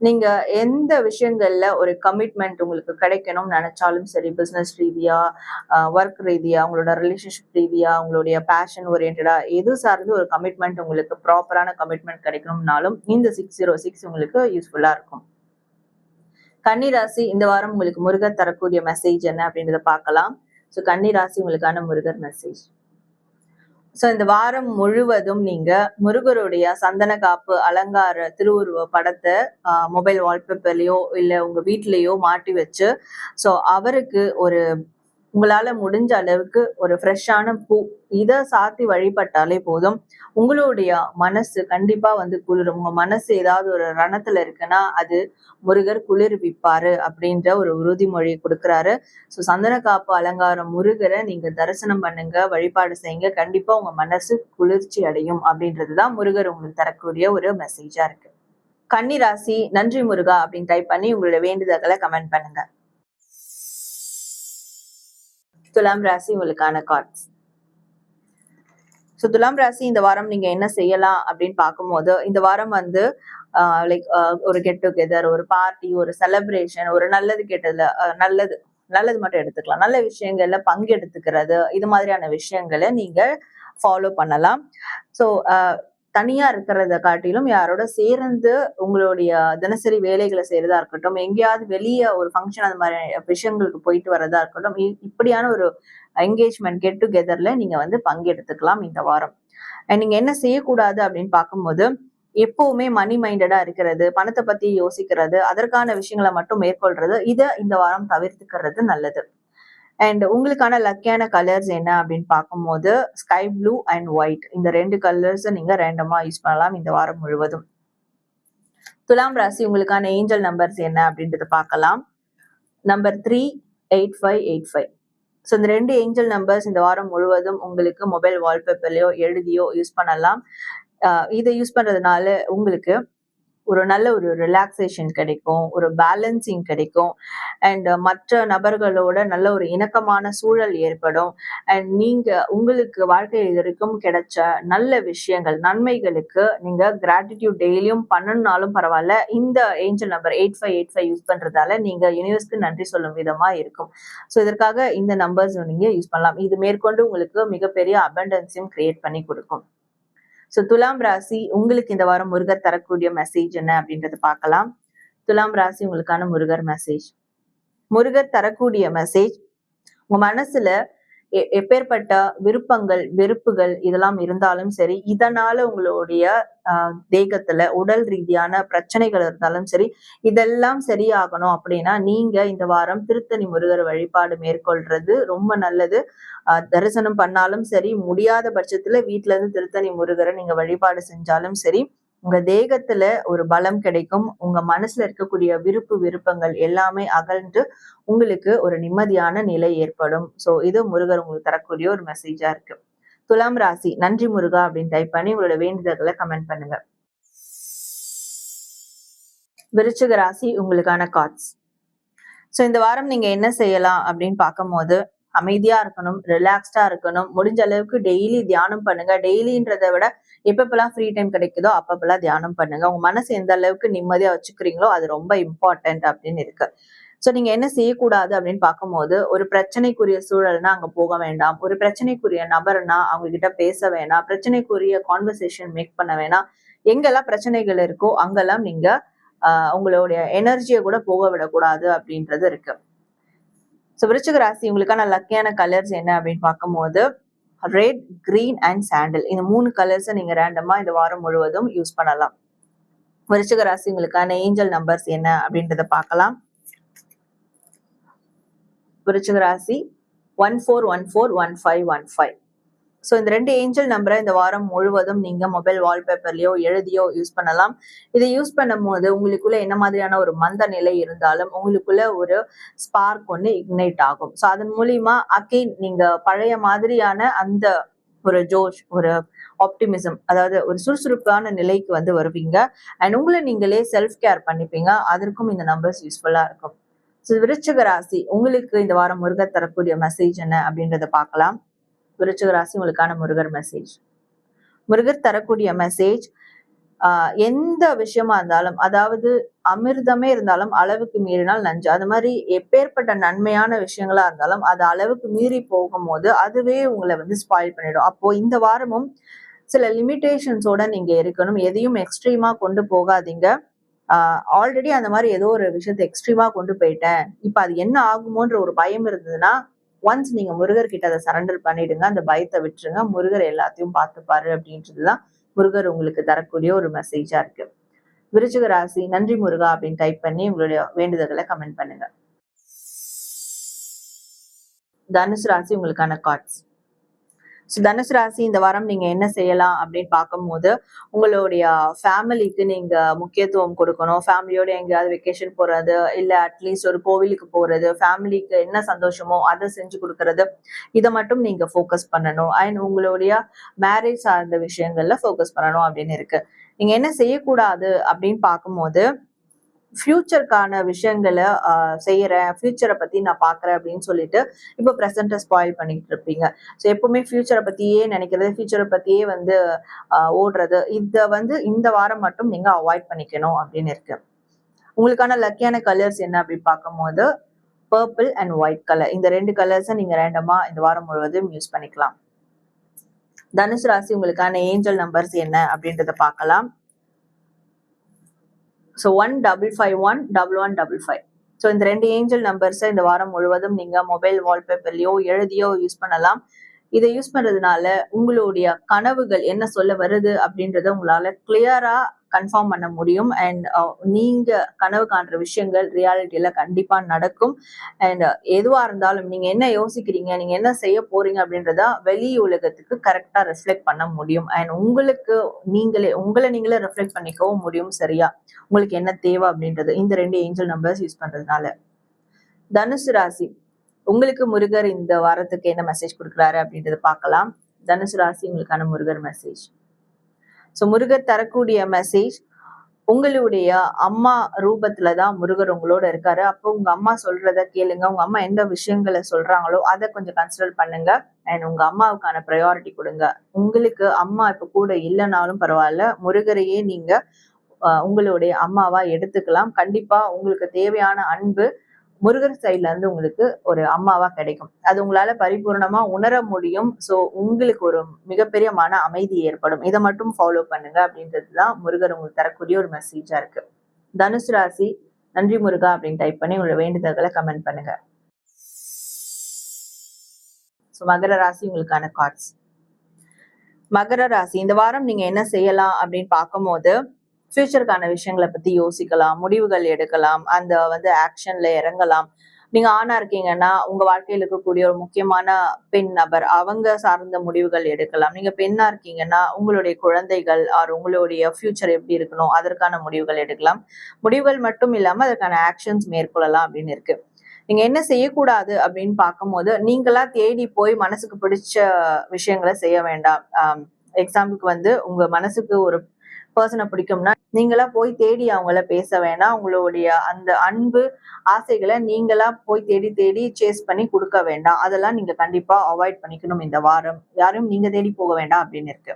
நீங்க எந்த விஷயங்கள்ல ஒரு கமிட்மெண்ட் உங்களுக்கு கிடைக்கணும்னு நினைச்சாலும் சரி, பிசினஸ் ரீதியா, ஒர்க் ரீதியா, உங்களோட ரிலேஷன்ஷிப் ரீதியா, உங்களுடைய பேஷன் ஓரியன்டா எது சார்ந்து ஒரு கமிட்மெண்ட் உங்களுக்கு ப்ராப்பரான கமிட்மெண்ட் கிடைக்கணும்னாலும் இந்த 606 உங்களுக்கு யூஸ்ஃபுல்லா இருக்கும். கன்னி ராசி, இந்த வாரம் உங்களுக்கு முருகர் தரக்கூடிய மெசேஜ் என்ன அப்படின்றத பார்க்கலாம். ஸோ கன்னி ராசி, உங்களுக்கான முருகர் மெசேஜ். ஸோ இந்த வாரம் முழுவதும் நீங்க முருகருடைய சந்தன காப்பு அலங்கார திருவுருவ படத்தை மொபைல் வால்பேப்பர்லயோ இல்ல உங்க வீட்லயோ மாட்டி வச்சு, ஸோ அவருக்கு உங்களால முடிஞ்ச அளவுக்கு ஒரு ஃப்ரெஷ்ஷான பூ இதை சாத்தி வழிபட்டாலே போதும். உங்களுடைய மனசு கண்டிப்பா குளிரும். உங்க மனசு ஏதாவது ஒரு ரணத்துல இருக்குன்னா அது முருகர் குளிர்விப்பாரு அப்படின்ற ஒரு உறுதிமொழி கொடுக்குறாரு. ஸோ சந்தன காப்பு அலங்காரம் முருகரை நீங்க தரிசனம் பண்ணுங்க, வழிபாடு செய்யுங்க, கண்டிப்பா உங்க மனசு குளிர்ச்சி அடையும் அப்படின்றதுதான் முருகர் உங்களுக்கு தரக்கூடிய ஒரு மெசேஜா இருக்கு. கன்னி ராசி, நன்றி முருகா அப்படின்னு டைப் பண்ணி உங்களுடைய வேண்டுதல்களை கமெண்ட் பண்ணுங்க. துலாம் ராசி, உங்களுக்கான கார்ட்ஸ். ஸோ துலாம் ராசி, இந்த வாரம் நீங்க என்ன செய்யலாம் அப்படின்னு பார்க்கும்போது இந்த வாரம் லைக் ஒரு கெட் டுகெதர், ஒரு பார்ட்டி, ஒரு செலிப்ரேஷன், ஒரு நல்லது கெட்டதுல நல்லது மட்டும் எடுத்துக்கலாம், நல்ல விஷயங்கள்ல பங்கெடுத்துக்கிறது, இது மாதிரியான விஷயங்களை நீங்க ஃபாலோ பண்ணலாம். ஸோ தனியா இருக்கிறத காட்டிலும் யாரோட சேர்ந்து உங்களுடைய தினசரி வேலைகளை செய்யறதா இருக்கட்டும், எங்கேயாவது வெளியே ஒரு ஃபங்க்ஷன் அந்த மாதிரி விஷயங்களுக்கு போயிட்டு வரதா இருக்கட்டும், இப்படியான ஒரு என்கேஜ்மெண்ட் கெட் டுகெதர்ல நீங்க பங்கெடுத்துக்கலாம் இந்த வாரம். நீங்க என்ன செய்யக்கூடாது அப்படின்னு பார்க்கும்போது எப்பவுமே மணி மைண்டடா இருக்கிறது, பணத்தை பத்தி யோசிக்கிறது, அதற்கான விஷயங்களை மட்டும் மேற்கொள்றது, இதை இந்த வாரம் தவிர்த்துக்கிறது நல்லது. அண்ட் உங்களுக்கான லக்கியான கலர்ஸ் என்ன அப்படின்னு பார்க்கும்போது ஸ்கை ப்ளூ அண்ட் ஒயிட், இந்த 2 கலர்ஸ் நீங்க ரேண்டமா யூஸ் பண்ணலாம் இந்த வாரம் முழுவதும். துலாம் ராசி, உங்களுக்கான ஏஞ்சல் நம்பர்ஸ் என்ன அப்படின்றத பார்க்கலாம். நம்பர் 38585. ஸோ இந்த 2 ஏஞ்சல் நம்பர்ஸ் இந்த வாரம் முழுவதும் உங்களுக்கு மொபைல் வால்பேப்பர்லயோ எழுதியோ யூஸ் பண்ணலாம். இதை யூஸ் பண்றதுனால உங்களுக்கு ஒரு நல்ல ஒரு ரிலாக்ஸேஷன் கிடைக்கும், ஒரு பேலன்சிங் கிடைக்கும், அண்ட் மற்ற நபர்களோட நல்ல ஒரு இணக்கமான சூழல் ஏற்படும். அண்ட் நீங்க உங்களுக்கு வாழ்க்கையில் இது வரைக்கும் கிடைச்ச நல்ல விஷயங்கள், நன்மைகளுக்கு நீங்க கிராட்டிடியூட் டெய்லியும் பண்ணணும்னாலும் பரவாயில்ல, இந்த ஏஞ்சல் நம்பர் 8585 யூஸ் பண்றதால நீங்க யூனிவர்ஸ்க்கு நன்றி சொல்லும் விதமா இருக்கும். ஸோ இதற்காக இந்த நம்பர்ஸ் நீங்க யூஸ் பண்ணலாம். இது மேற்கொண்டு உங்களுக்கு மிகப்பெரிய அபண்டன்ஸையும் கிரியேட் பண்ணி கொடுக்கும். ஸோ துலாம் ராசி, உங்களுக்கு இந்த வாரம் முருகர் தரக்கூடிய மெசேஜ் என்ன அப்படின்றத பார்க்கலாம். துலாம் ராசி, உங்களுக்கான முருகர் மெசேஜ். முருகர் தரக்கூடிய மெசேஜ், உங்க மனசுல எப்பேற்பட்ட விருப்பங்கள் வெறுப்புகள் இதெல்லாம் இருந்தாலும் சரி, இதனால உங்களுடைய தேகத்துல உடல் ரீதியான பிரச்சனைகள் இருந்தாலும் சரி, இதெல்லாம் சரியாகணும் அப்படின்னா நீங்க இந்த வாரம் திருத்தணி முருகர் வழிபாடு மேற்கொள்றது ரொம்ப நல்லது. தரிசனம் பண்ணாலும் சரி, முடியாத பட்சத்துல வீட்டுல இருந்து திருத்தணி முருகரை நீங்க வழிபாடு செஞ்சாலும் சரி, உங்க தேகத்துல ஒரு பலம் கிடைக்கும். உங்க மனசுல இருக்கக்கூடிய விருப்பங்கள் எல்லாமே அகன்று உங்களுக்கு ஒரு நிம்மதியான நிலை ஏற்படும். சோ இது முருகர் உங்களுக்கு தரக்கூடிய ஒரு மெசேஜா இருக்கு. துலாம் ராசி, நன்றி முருகா அப்படின்னு டைப் பண்ணி உங்களோட வேண்டுதல்களை கமெண்ட் பண்ணுங்க. விருச்சிக ராசி, உங்களுக்கான கார்ட்ஸ். சோ இந்த வாரம் நீங்க என்ன செய்யலாம் அப்படின்னு பார்க்கும்போது அமைதியா இருக்கணும், ரிலாக்ஸ்டா இருக்கணும், முடிஞ்ச அளவுக்கு டெய்லி தியானம் பண்ணுங்க. டெய்லின்றதை விட எப்பப்பெல்லாம் ஃப்ரீ டைம் கிடைக்குதோ அப்பப்பெல்லாம் தியானம் பண்ணுங்க. உங்க மனசு எந்த அளவுக்கு நிம்மதியா வச்சுக்கிறீங்களோ அது ரொம்ப இம்பார்ட்டன்ட் அப்படின்னு இருக்கு. சோ நீங்க என்ன செய்யக்கூடாது அப்படின்னு பார்க்கும்போது ஒரு பிரச்சனைக்குரிய சூழல்னா அங்க போக வேண்டாம், ஒரு பிரச்சனைக்குரிய நபர்னா அவங்க கிட்ட பேச வேணாம், பிரச்சனைக்குரிய கான்வர்சேஷன் மேக் பண்ண வேணாம். எங்கெல்லாம் பிரச்சனைகள் இருக்கோ அங்கெல்லாம் நீங்க உங்களுடைய எனர்ஜியை கூட போக விடக்கூடாது அப்படின்றது இருக்கு. ஸோ விருச்சிக ராசி உங்களுக்கான லக்கியான கலர்ஸ் என்ன அப்படின்னு பார்க்கும்போது ரெட், கிரீன் அண்ட் சாண்டில். இந்த 3 கலர்ஸை நீங்க ரேண்டமா இந்த வாரம் முழுவதும் யூஸ் பண்ணலாம். விருச்சிக ராசி உங்களுக்கான ஏஞ்சல் நம்பர்ஸ் என்ன அப்படின்றத பார்க்கலாம். விருச்சிக ராசி 14141515. ஸோ இந்த 2 ஏஞ்சல் நம்பரை இந்த வாரம் முழுவதும் நீங்க மொபைல் வால்பேப்பர்லயோ எழுதியோ யூஸ் பண்ணலாம். இதை யூஸ் பண்ணும் போது உங்களுக்குள்ள என்ன மாதிரியான ஒரு மந்த நிலை இருந்தாலும் உங்களுக்குள்ள ஒரு ஸ்பார்க் ஒன்று இக்னைட் ஆகும். ஸோ அதன் மூலியமா அகைன் நீங்க பழைய மாதிரியான அந்த ஒரு ஜோஷ், ஒரு ஆப்டிமிசம், அதாவது ஒரு சுறுசுறுப்பான நிலைக்கு வந்து வருவீங்க. அண்ட் உங்களை நீங்களே செல்ஃப் கேர் பண்ணிப்பீங்க. அதற்கும் இந்த நம்பர்ஸ் யூஸ்ஃபுல்லா இருக்கும். ஸோ விருச்சிக ராசி உங்களுக்கு இந்த வாரம் முருகர் தரக்கூடிய மெசேஜ் என்ன அப்படின்றத பார்க்கலாம். விருச்சிக ராசி உங்களுக்கான முருகர் மெசேஜ். முருகர் தரக்கூடிய மெசேஜ், எந்த விஷயமா இருந்தாலும், அதாவது அமிர்தமே இருந்தாலும் அளவுக்கு மீறினால் நஞ்சு. அது மாதிரி எப்பேற்பட்ட நன்மையான விஷயங்களா இருந்தாலும் அது அளவுக்கு மீறி போகும்போது அதுவே உங்களை வந்து ஸ்பாயில் பண்ணிடும். அப்போ இந்த வாரமும் சில லிமிட்டேஷன்ஸோட நீங்க இருக்கணும். எதையும் எக்ஸ்ட்ரீமா கொண்டு போகாதீங்க. ஆல்ரெடி அந்த மாதிரி ஏதோ ஒரு விஷயத்தை எக்ஸ்ட்ரீமா கொண்டு போயிட்டேன், இப்ப அது என்ன ஆகுமோன்ற ஒரு பயம் இருந்ததுன்னா ஒன்ஸ் நீங்க முருகர் கிட்ட அதை சரண்டர் பண்ணிடுங்க. அந்த பயத்தை விட்டுருங்க. முருகர் எல்லாத்தையும் பார்த்துப்பாரு அப்படின்றதுதான் முருகர் உங்களுக்கு தரக்கூடிய ஒரு மெசேஜா இருக்கு. விருச்சிக ராசி நன்றி முருகா அப்படின்னு டைப் பண்ணி உங்களுடைய வேண்டுதல்களை கமெண்ட் பண்ணுங்க. தனுசு ராசி உங்களுக்கான கார்ட்ஸ். தனுசு ராசி இந்த வாரம் நீங்க என்ன செய்யலாம் அப்படின்னு பார்க்கும்போது உங்களுடைய ஃபேமிலிக்கு நீங்க முக்கியத்துவம் கொடுக்கணும். ஃபேமிலியோட எங்கேயாவது வெக்கேஷன் போறது, இல்ல அட்லீஸ்ட் ஒரு கோவிலுக்கு போறது, ஃபேமிலிக்கு என்ன சந்தோஷமோ அதை செஞ்சு கொடுக்கறது, இதை மட்டும் நீங்க ஃபோக்கஸ் பண்ணணும். அண்ட் உங்களுடைய மேரேஜ் சார்ந்த விஷயங்கள்ல ஃபோக்கஸ் பண்ணணும் அப்படின்னு இருக்கு. நீங்க என்ன செய்யக்கூடாது அப்படின்னு பார்க்கும்போது ஃபியூச்சருக்கான விஷயங்களை செய்யறேன், ஃபியூச்சரை பத்தி நான் பாக்குறேன் அப்படின்னு சொல்லிட்டு இப்போ ப்ரெசென்ட்டை ஸ்பாயில் பண்ணிட்டு இருப்பீங்க. ஸோ எப்பவுமே ஃபியூச்சரை பத்தியே நினைக்கிறது, ஃபியூச்சரை பத்தியே வந்து ஓடுறது, இதை வந்து இந்த வாரம் மட்டும் நீங்க அவாய்ட் பண்ணிக்கணும் அப்படின்னு இருக்கு. உங்களுக்கான லக்கியான கலர்ஸ் என்ன அப்படின்னு பார்க்கும்போது பர்பிள் அண்ட் ஒயிட் கலர். இந்த 2 கலர்ஸை நீங்க ரேண்டமா இந்த வாரம் முழுவதும் யூஸ் பண்ணிக்கலாம். தனுசு ராசி உங்களுக்கான ஏஞ்சல் நம்பர்ஸ் என்ன அப்படின்றத பார்க்கலாம். ஸோ 15511155. ஸோ இந்த 2 ஏஞ்சல் நம்பர்ஸை இந்த வாரம் முழுவதும் நீங்க மொபைல் வால்பேப்பர்லயோ எழுதியோ யூஸ் பண்ணலாம். இதை யூஸ் பண்றதுனால உங்களுடைய கனவுகள் என்ன சொல்ல வருது அப்படின்றத உங்களால கிளியரா கன்ஃபார்ம் பண்ண முடியும். அண்ட் நீங்க கனவு காண்ற விஷயங்கள் ரியாலிட்டியில கண்டிப்பா நடக்கும். அண்ட் எதுவா இருந்தாலும் நீங்க என்ன யோசிக்கிறீங்க, நீங்க என்ன செய்ய போறீங்க அப்படின்றத வெளி உலகத்துக்கு கரெக்டா ரெஃப்ளெக்ட் பண்ண முடியும். அண்ட் உங்களுக்கு உங்களை நீங்களே ரெஃப்ளெக்ட் பண்ணிக்கவும் முடியும். சரியா, உங்களுக்கு என்ன தேவை அப்படின்றது இந்த 2 ஏஞ்சல் நம்பர்ஸ் யூஸ் பண்றதுனால. தனுசு ராசி உங்களுக்கு முருகர் இந்த வாரத்துக்கு என்ன மெசேஜ் கொடுக்குறாரு அப்படின்றத பார்க்கலாம். தனுசு ராசி உங்களுக்கான முருகர் மெசேஜ். ஸோ முருகர் தரக்கூடிய மெசேஜ், உங்களுடைய அம்மா ரூபத்துலதான் முருகர் உங்களோட இருக்காரு. அப்போ உங்க அம்மா சொல்றத கேளுங்க. உங்க அம்மா எந்த விஷயங்களை சொல்றாங்களோ அதை கொஞ்சம் கன்சிடர் பண்ணுங்க. அண்ட் உங்க அம்மாவுக்கான ப்ரையாரிட்டி கொடுங்க. உங்களுக்கு அம்மா இப்ப கூட இல்லைனாலும் பரவாயில்ல, முருகரையே நீங்க உங்களுடைய அம்மாவா எடுத்துக்கலாம். கண்டிப்பா உங்களுக்கு தேவையான அன்பு முருகர் சைட்ல இருந்து உங்களுக்கு ஒரு அம்மாவா கிடைக்கும். அது உங்களால பரிபூர்ணமா உணர முடியும். சோ உங்களுக்கு ஒரு மிகப்பெரிய மன அமைதி ஏற்படும். இதை மட்டும் ஃபாலோ பண்ணுங்க அப்படின்றதுதான் முருகர் உங்களுக்கு தரக்கூடிய ஒரு மெசேஜா இருக்கு. தனுசு ராசி நன்றி முருகா அப்படின்னு டைப் பண்ணி உங்களோட வேண்டுதல்களை கமெண்ட் பண்ணுங்க. ஸோ மகர ராசி உங்களுக்கான கார்ட்ஸ். மகர ராசி இந்த வாரம் நீங்க என்ன செய்யலாம் அப்படின்னு பார்க்கும்போது ஃபியூச்சருக்கான விஷயங்களை பத்தி யோசிக்கலாம், முடிவுகள் எடுக்கலாம், அந்த வந்து ஆக்ஷன்ல இறங்கலாம். நீங்க ஆணா இருக்கீங்கன்னா உங்க வாழ்க்கையில் இருக்கக்கூடிய ஒரு முக்கியமான பெண் நபர், அவங்க சார்ந்த முடிவுகள் எடுக்கலாம். நீங்க பெண்ணா இருக்கீங்கன்னா உங்களுடைய குழந்தைகள் உங்களுடைய ஃபியூச்சர் எப்படி இருக்கணும் அதற்கான முடிவுகள் எடுக்கலாம். முடிவுகள் மட்டும் இல்லாம அதற்கான ஆக்ஷன்ஸ் மேற்கொள்ளலாம் அப்படின்னு இருக்கு. நீங்க என்ன செய்யக்கூடாது அப்படின்னு பார்க்கும்போது நீங்களா தேடி போய் மனசுக்கு பிடிச்ச விஷயங்களை செய்ய வேண்டாம். எக்ஸாம்பிளுக்கு வந்து உங்க மனசுக்கு ஒரு பர்சனை பிடிக்கும்னா நீங்களா போய் தேடி அவங்கள பேச வேண்டாம். உங்களுடைய அந்த அன்பு ஆசைகளை நீங்களா போய் தேடி தேடி சேஸ் பண்ணி கொடுக்க வேண்டாம். அதெல்லாம் நீங்க கண்டிப்பா அவாய்ட் பண்ணிக்கணும் இந்த வாரம். யாரும் நீங்க தேடி போக வேண்டாம் அப்படின்னு இருக்கு.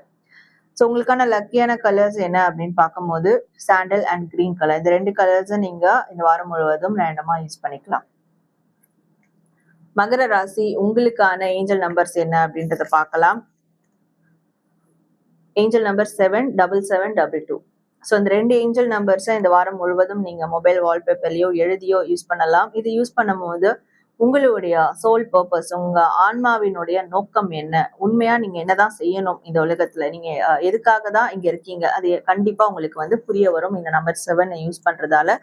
ஸோ உங்களுக்கான லக்கியான கலர்ஸ் என்ன அப்படின்னு பார்க்கும்போது சாண்டல் அண்ட் கிரீன் கலர். இந்த 2 கலர்ஸை நீங்க இந்த வாரம் முழுவதும் ரேண்டமா யூஸ் பண்ணிக்கலாம். மகர ராசி உங்களுக்கான ஏஞ்சல் நம்பர்ஸ் என்ன அப்படின்றத பார்க்கலாம். Angel number 777722. ஸோ இந்த 2 ஏஞ்சல் நம்பர்ஸை இந்த வாரம் முழுவதும் நீங்க மொபைல் வால்பேப்பர்லயோ எழுதியோ யூஸ் பண்ணலாம். இது யூஸ் பண்ணும்போது உங்களுடைய சோல் பர்பஸ், உங்க ஆன்மாவினுடைய நோக்கம் என்ன, உண்மையா நீங்க என்னதான் செய்யணும் இந்த உலகத்துல, நீங்க எதுக்காக தான் இங்க இருக்கீங்க, அது கண்டிப்பா உங்களுக்கு வந்து புரிய வரும் இந்த நம்பர் 7 யூஸ் பண்றதால.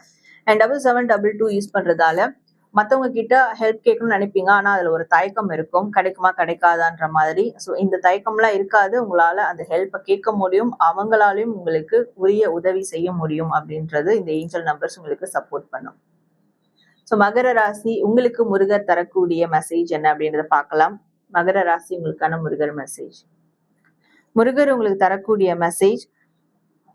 அண்ட் 7722 யூஸ் பண்றதால மத்தவங்க கிட்ட ஹெல்ப் கேட்கணும்னு நினைப்பீங்க, ஆனா அதுல ஒரு தயக்கம் இருக்கும், கிடைக்குமா கிடைக்காதான்ற மாதிரி. ஸோ இந்த தயக்கம்லாம் இருக்காது, உங்களால அந்த ஹெல்ப்பை கேட்க முடியும், அவங்களாலையும் உங்களுக்கு உரிய உதவி செய்ய முடியும் அப்படின்றது இந்த ஏஞ்சல் நம்பர்ஸ் உங்களுக்கு சப்போர்ட் பண்ணும். ஸோ மகர ராசி உங்களுக்கு முருகர் தரக்கூடிய மெசேஜ் என்ன அப்படின்றத பார்க்கலாம். மகர ராசி உங்களுக்கான முருகர் மெசேஜ். முருகர் உங்களுக்கு தரக்கூடிய மெசேஜ்,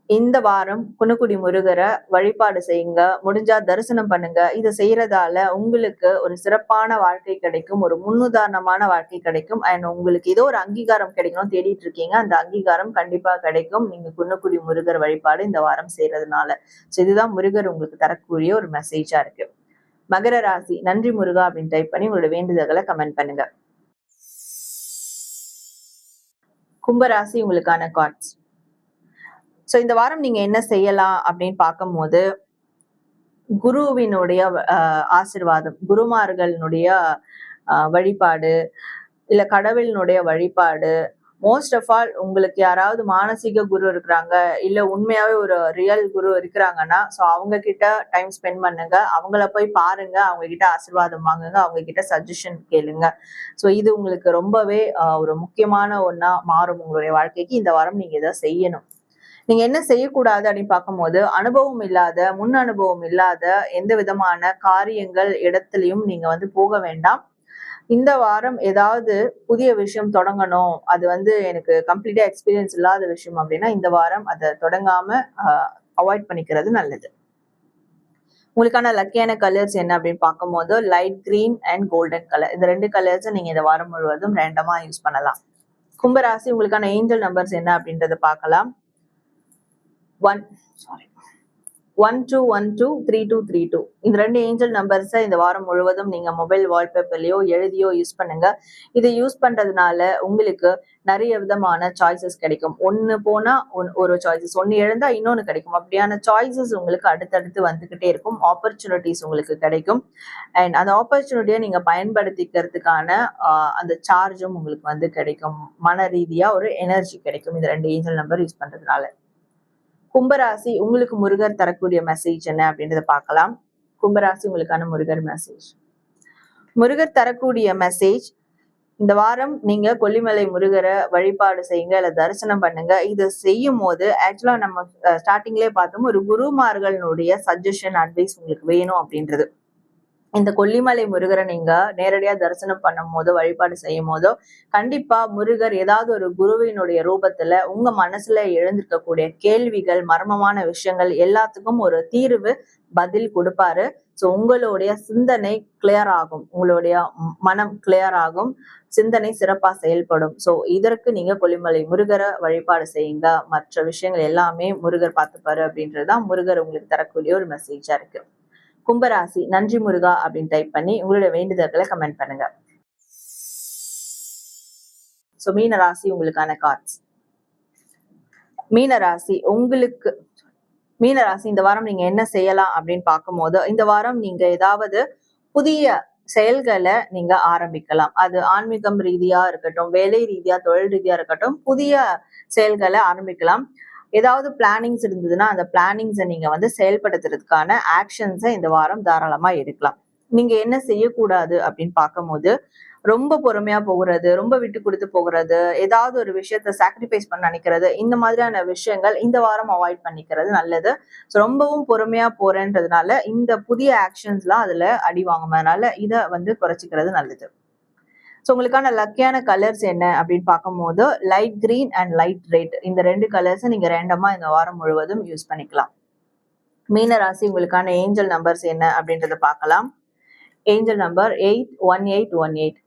இந்த வாரம் குணக்குடி முருகரை வழிபாடு செய்யுங்க, முடிஞ்சா தரிசனம் பண்ணுங்க. இதை செய்யறதால உங்களுக்கு ஒரு சிறப்பான வாழ்க்கை கிடைக்கும், ஒரு முன்னுதாரணமான வாழ்க்கை கிடைக்கும். அண்ட் உங்களுக்கு ஏதோ ஒரு அங்கீகாரம் கிடைக்கணும் தேடிட்டு இருக்கீங்க, அந்த அங்கீகாரம் கண்டிப்பா கிடைக்கும் நீங்க குணக்குடி முருகர் வழிபாடு இந்த வாரம் செய்யறதுனால. ஸோ இதுதான் முருகர் உங்களுக்கு தரக்கூடிய ஒரு மெசேஜா இருக்கு. மகர ராசி நன்றி முருகா அப்படின்னு டைப் பண்ணி உங்களோட வேண்டுதல்களை கமெண்ட் பண்ணுங்க. கும்பராசி உங்களுக்கான கார்ட்ஸ். சோ இந்த வாரம் நீங்க என்ன செய்யலாம் அப்படின்னு பார்க்கும்போது, குருவினுடைய ஆசிர்வாதம், குருமார்களுடைய வழிபாடு, இல்ல கடவுளினுடைய வழிபாடு. மோஸ்ட் ஆஃப் ஆல் உங்களுக்கு யாராவது மானசீக குரு இருக்கிறாங்க, இல்ல உண்மையாவே ஒரு ரியல் குரு இருக்கிறாங்கன்னா, ஸோ அவங்க கிட்ட டைம் ஸ்பெண்ட் பண்ணுங்க, அவங்கள போய் பாருங்க, அவங்க கிட்ட ஆசீர்வாதம் வாங்குங்க, அவங்க கிட்ட சஜஷன் கேளுங்க. ஸோ இது உங்களுக்கு ரொம்பவே ஒரு முக்கியமான ஒண்ணா மாறும் உங்களுடைய வாழ்க்கைக்கு. இந்த வாரம் நீங்க இதை செய்யணும். நீங்க என்ன செய்யக்கூடாது அப்படின்னு பார்க்கும்போது, அனுபவம் இல்லாத, முன் அனுபவம் இல்லாத எந்த விதமான காரியங்கள் இடத்துலயும் நீங்க வந்து போக வேண்டாம். இந்த வாரம் ஏதாவது புதிய விஷயம் தொடங்கணும், அது வந்து எனக்கு கம்ப்ளீட்டா எக்ஸ்பீரியன்ஸ் இல்லாத விஷயம் அப்படின்னா இந்த வாரம் அதை தொடங்காம அவாய்ட் பண்ணிக்கிறது நல்லது. உங்களுக்கான லக்கியான கலர்ஸ் என்ன அப்படின்னு பார்க்கும்போது, light green and golden colour, இந்த 2 கலர்ஸும் நீங்க இந்த வாரம் முழுவதும் ரேண்டமா யூஸ் பண்ணலாம். கும்பராசி உங்களுக்கான ஏஞ்சல் நம்பர்ஸ் என்ன அப்படின்றத பார்க்கலாம். 12123232 இந்த 2 ஏஞ்சல் நம்பர்ஸை இந்த வாரம் முழுவதும் நீங்க மொபைல் வால்பேப்பர்லயோ எழுதியோ யூஸ் பண்ணுங்க. இதை யூஸ் பண்றதுனால உங்களுக்கு நிறைய விதமான சாய்ஸஸ் கிடைக்கும். ஒன்னு போனா ஒரு சாய்ஸஸ், ஒன்னு எழுந்தா இன்னொன்னு கிடைக்கும். அப்படியான சாய்ஸஸ் உங்களுக்கு அடுத்தடுத்து வந்துகிட்டே இருக்கும். ஆப்பர்ச்சுனிட்டிஸ் உங்களுக்கு கிடைக்கும். அண்ட் அந்த ஆப்பர்ச்சுனிட்டியை நீங்க பயன்படுத்திக்கிறதுக்கான அந்த சார்ஜும் உங்களுக்கு வந்து கிடைக்கும். மன ரீதியா ஒரு எனர்ஜி கிடைக்கும் இந்த 2 ஏஞ்சல் நம்பர் யூஸ் பண்றதுனால. கும்பராசி உங்களுக்கு முருகர் தரக்கூடிய மெசேஜ் என்ன அப்படின்றத பார்க்கலாம். கும்பராசி உங்களுக்கான முருகர் மெசேஜ். முருகர் தரக்கூடிய மெசேஜ், இந்த வாரம் நீங்க கொல்லிமலை முருகரை வழிபாடு செய்யுங்க, இல்ல தரிசனம் பண்ணுங்க. இது செய்யும் போது ஆக்சுவலா நம்ம ஸ்டார்டிங்லேயே பார்த்தோம், ஒரு குருமார்களுடைய சஜஷன் அட்வைஸ் உங்களுக்கு வேணும் அப்படின்றது. இந்த கொல்லிமலை முருகரை நீங்க நேரடியா தரிசனம் பண்ணும் போதோ வழிபாடு செய்யும் போதோ கண்டிப்பா முருகர் ஏதாவது ஒரு குருவினுடைய ரூபத்துல உங்க மனசுல எழுந்திருக்கக்கூடிய கேள்விகள், மர்மமான விஷயங்கள் எல்லாத்துக்கும் ஒரு தீர்வு, பதில் கொடுப்பாரு. ஸோ உங்களுடைய சிந்தனை கிளியர் ஆகும், உங்களுடைய மனம் கிளியர் ஆகும், சிந்தனை சிறப்பா செயல்படும். ஸோ இதற்கு நீங்க கொல்லிமலை முருகரை வழிபாடு செய்யுங்க, மற்ற விஷயங்கள் எல்லாமே முருகர் பார்த்துப்பாரு அப்படின்றதுதான் முருகர் உங்களுக்கு தரக்கூடிய ஒரு மெசேஜா இருக்கு. கும்பராசி நன்றி முருகா அப்படின்னு டைப் பண்ணி உங்களுடைய வேண்டுதல்களை கமெண்ட் பண்ணுங்க. சோ மீன ராசி உங்களுக்கான கார்ட்ஸ். மீனராசி உங்களுக்கு மீனராசி இந்த வாரம் நீங்க என்ன செய்யலாம் அப்படின்னு பார்க்கும்போது, இந்த வாரம் நீங்க ஏதாவது புதிய செயல்களை நீங்க ஆரம்பிக்கலாம். அது ஆன்மீகம் ரீதியா இருக்கட்டும், வேலை ரீதியா, தொழில் ரீதியா இருக்கட்டும், புதிய செயல்களை ஆரம்பிக்கலாம். ஏதாவது பிளானிங்ஸ் இருந்ததுன்னா அந்த பிளானிங்ஸை நீங்க வந்து செயல்படுத்துறதுக்கான ஆக்ஷன்ஸை இந்த வாரம் தாராளமா எடுக்கலாம். நீங்க என்ன செய்யக்கூடாது அப்படின்னு பார்க்கும்போது, ரொம்ப பொறுமையா போகிறது, ரொம்ப விட்டு கொடுத்து போகிறது, ஏதாவது ஒரு விஷயத்த சாக்ரிஃபைஸ் பண்ண நினைக்கிறது, இந்த மாதிரியான விஷயங்கள் இந்த வாரம் அவாய்ட் பண்ணிக்கிறது நல்லது. ரொம்பவும் பொறுமையா போறேன்றதுனால இந்த புதிய ஆக்ஷன்ஸ்லாம் அதுல அடி வாங்கும், அதனால இதை வந்து குறைச்சிக்கிறது நல்லது. ஸோ உங்களுக்கான லக்கியான கலர்ஸ் என்ன அப்படின்னு பார்க்கும்போது, light green and light red, இந்த 2 கலர்ஸை நீங்க ரேண்டமா இந்த வாரம் முழுவதும் யூஸ் பண்ணிக்கலாம். மீன ராசி உங்களுக்கான ஏஞ்சல் நம்பர்ஸ் என்ன அப்படின்றத பார்க்கலாம். Angel number 81818.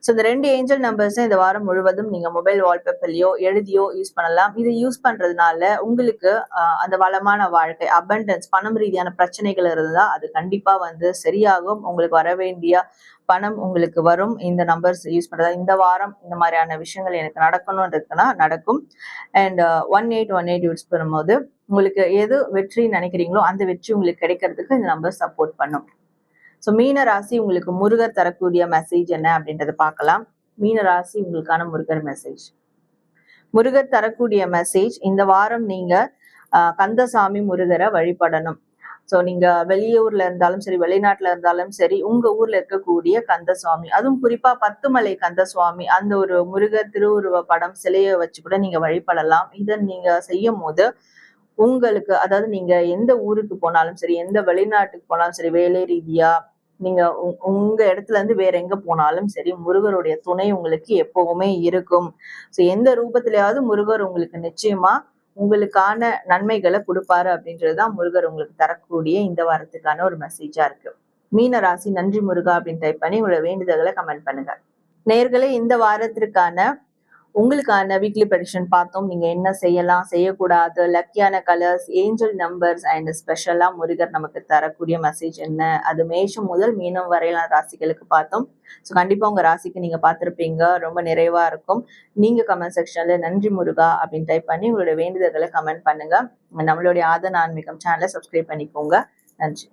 ஸோ இந்த 2 ஏஞ்சல் நம்பர்ஸை இந்த வாரம் முழுவதும் நீங்க மொபைல் வால்பேப்பர்லயோ எழுதியோ யூஸ் பண்ணலாம். இது யூஸ் பண்றதுனால உங்களுக்கு அந்த வளமான வாழ்க்கை, அபண்டன்ஸ், பணம் ரீதியான பிரச்சனைகள் இருந்தா அது கண்டிப்பா வந்து சரியாகும். உங்களுக்கு வர வேண்டிய பணம் உங்களுக்கு வரும். இந்த நம்பர்ஸ் யூஸ் பண்றதா இந்த வாரம் இந்த மாதிரியான விஷயங்கள் எனக்கு நடக்கணும்னு இருக்குன்னா நடக்கும். அண்ட் 1818 யூஸ் பண்ணும்போது உங்களுக்கு எது வெற்றி நினைக்கிறீங்களோ அந்த வெற்றி உங்களுக்கு கிடைக்கிறதுக்கு இந்த நம்பர் சப்போர்ட் பண்ணும். ஸோ மீன ராசி உங்களுக்கு முருகர் தரக்கூடிய மெசேஜ் என்ன அப்படின்றத பார்க்கலாம். மீன ராசி உங்களுக்கான முருகர் மெசேஜ். முருகர் தரக்கூடிய மெசேஜ், இந்த வாரம் நீங்க கந்தசாமி முருகரை வழிபடணும். ஸோ நீங்க வெளியூர்ல இருந்தாலும் சரி, வெளிநாட்டுல இருந்தாலும் சரி, உங்க ஊர்ல இருக்கக்கூடிய கந்தசுவாமி, அதுவும் குறிப்பா பத்துமலை கந்தசுவாமி, அந்த ஒரு முருகர் திருவுருவ படம் சிலையை வச்சு கூட நீங்க வழிபடலாம். இதை நீங்க செய்யும் போது உங்களுக்கு, அதாவது நீங்க எந்த ஊருக்கு போனாலும் சரி, எந்த வெளிநாட்டுக்கு போனாலும் சரி, வேலை ரீதியா நீங்க உங்க இடத்துல இருந்து வேற எங்க போனாலும் சரி, முருகருடைய துணை உங்களுக்கு எப்பவுமே இருக்கும். ஸோ எந்த ரூபத்திலேயாவது முருகர் உங்களுக்கு நிச்சயமா உங்களுக்கான நன்மைகளை கொடுப்பாரு அப்படின்றதுதான் முருகர் உங்களுக்கு தரக்கூடிய இந்த வாரத்துக்கான ஒரு மெசேஜா இருக்கு. மீன ராசி நன்றி முருகா அப்படின்னு டைப் பண்ணி உங்களோட வேண்டுதல்களை கமெண்ட் பண்ணுங்க. நேயர்களே, இந்த வாரத்திற்கான உங்களுக்கான வீக்லி ப்ரெடிக்ஷன் பார்த்தோம். நீங்க என்ன செய்யலாம், செய்யக்கூடாது, லக்கியான கலர்ஸ், ஏஞ்சல் நம்பர்ஸ் அண்ட் ஸ்பெஷலா முருகர் நமக்கு தரக்கூடிய மெசேஜ் என்ன, அது மேஷம் முதல் மீனம் வரையிலான ராசிகளுக்கு பார்த்தோம். ஸோ கண்டிப்பா உங்க ராசிக்கு நீங்க பார்த்திருப்பீங்க, ரொம்ப நிறைவா இருக்கும். நீங்க கமெண்ட் செக்ஷன்ல நன்றி முருகா அப்படின்னு டைப் பண்ணி உங்களோட வேண்டுதல்களை கமெண்ட் பண்ணுங்க. நம்மளுடைய ஆதன் ஆன்மீகம் சேனலை சப்ஸ்கிரைப் பண்ணிக்கோங்க. நன்றி.